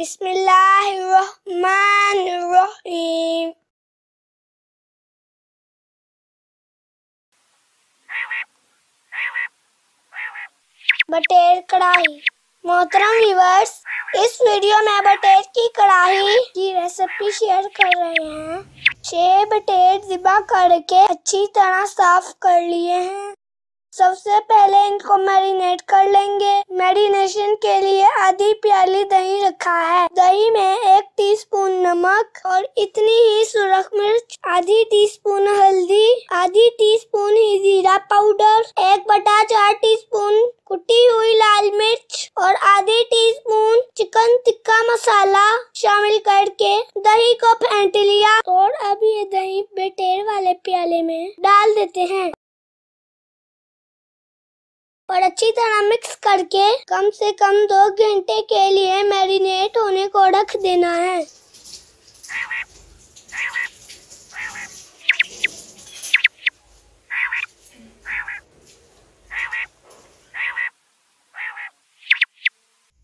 बिस्मिल्लाहिर्रहमानिर्रहीम। बटेर कढ़ाई। मोहतरम व्यूअर्स, इस वीडियो में बटेर की कढ़ाई की रेसिपी शेयर कर रहे हैं। 6 बटेर ज़िबा करके अच्छी तरह साफ कर लिए हैं। सबसे पहले इनको मैरिनेट कर लेंगे। मैरिनेशन के लिए आधी प्याली दही रखा है। दही में 1 टीस्पून नमक और इतनी ही सुरख मिर्च, आधी टीस्पून हल्दी, आधी टीस्पून ही जीरा पाउडर, 1/4 टीस्पून कुटी हुई लाल मिर्च और आधी टीस्पून चिकन टिक्का मसाला शामिल करके दही को फेंट लिया। और अब ये दही बटेर वाले प्याले में डाल देते हैं और अच्छी तरह मिक्स करके कम से कम 2 घंटे के लिए मैरिनेट होने को रख देना है।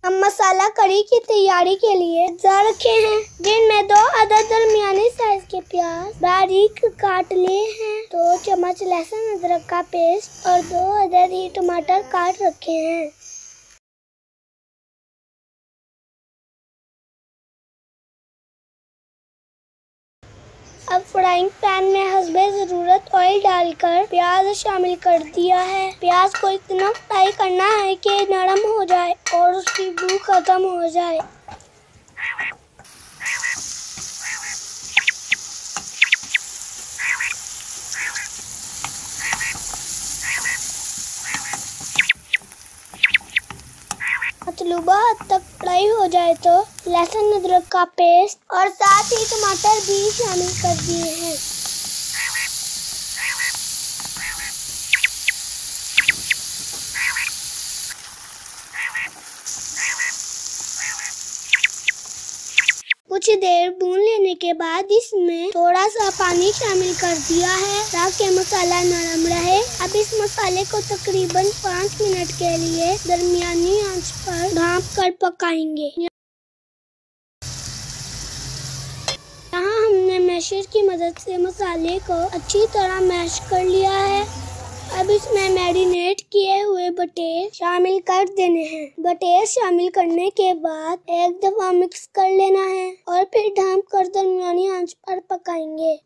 हम मसाला करी की तैयारी के लिए जार रखे हैं, जिनमें 2 अदद दरमियाने साइज के प्याज बारीक काट लिए हैं, 2 चम्मच लहसुन अदरक का पेस्ट और 2 अदद ही टमाटर काट रखे हैं। अब फ्राइंग पैन में हस्बे ज़रूरत ऑयल डालकर प्याज शामिल कर दिया है। प्याज को इतना फ्राई करना है कि नरम हो जाए और उसकी बू खत्म हो जाए। मतलूबा हद तक फ्राई हो जाए तो लहसुन अदरक का पेस्ट और साथ ही टमाटर भी शामिल कर दिए हैं। कुछ देर भून लेने के बाद इसमें थोड़ा सा पानी शामिल कर दिया है ताकि मसाला नरम रहे। अब इस मसाले को तकरीबन 5 मिनट के लिए दरमियानी आंच पर ढाँप कर पकाएंगे। यहाँ हमने मैशर की मदद से मसाले को अच्छी तरह मैश कर लिया है। अब इसमें मैरिनेट किए हुए बटेर शामिल कर देने हैं। बटेर शामिल करने के बाद एक दफा मिक्स कर लेना है और फिर ढाँप कर दरमियानी आंच पर पकाएंगे।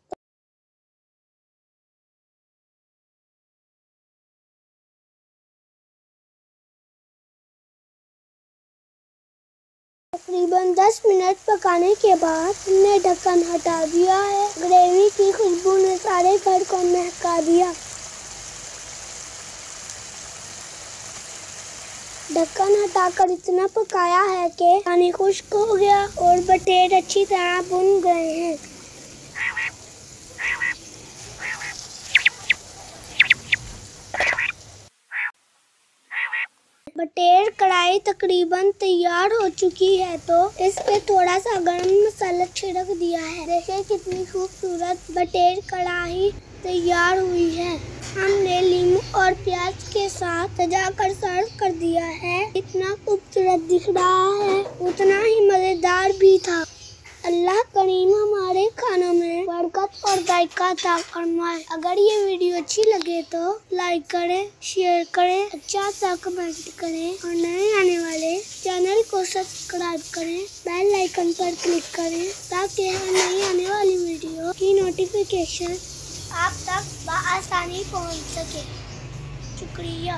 तकरीबन 10 मिनट पकाने के बाद हमने ढक्कन हटा दिया है। ग्रेवी की खुशबू ने सारे घर को महका दिया। ढक्कन हटाकर इतना पकाया है कि पानी खुश्क हो गया और बटेर अच्छी तरह भुन गए हैं। बटेर कढ़ाई तकरीबन तैयार हो चुकी है तो इस पे थोड़ा सा गरम मसाला छिड़क दिया है। देखिए कितनी खूबसूरत बटेर कढ़ाई तैयार हुई है। हमने लीमू और प्याज के साथ सजाकर सर्व कर दिया है। इतना खूबसूरत दिख रहा है, उतना ही मजेदार भी था। अल्लाह करीम हमारे खानों में बरकत और जायका अता फरमाए। अगर ये वीडियो अच्छी लगे तो लाइक करें, शेयर करें, अच्छा सा कमेंट करें और नए आने वाले चैनल को सब्सक्राइब करें। बेल आइकन पर क्लिक करें ताकि हर नई आने वाली वीडियो की नोटिफिकेशन आप तक बआसानी पहुंच सके। शुक्रिया।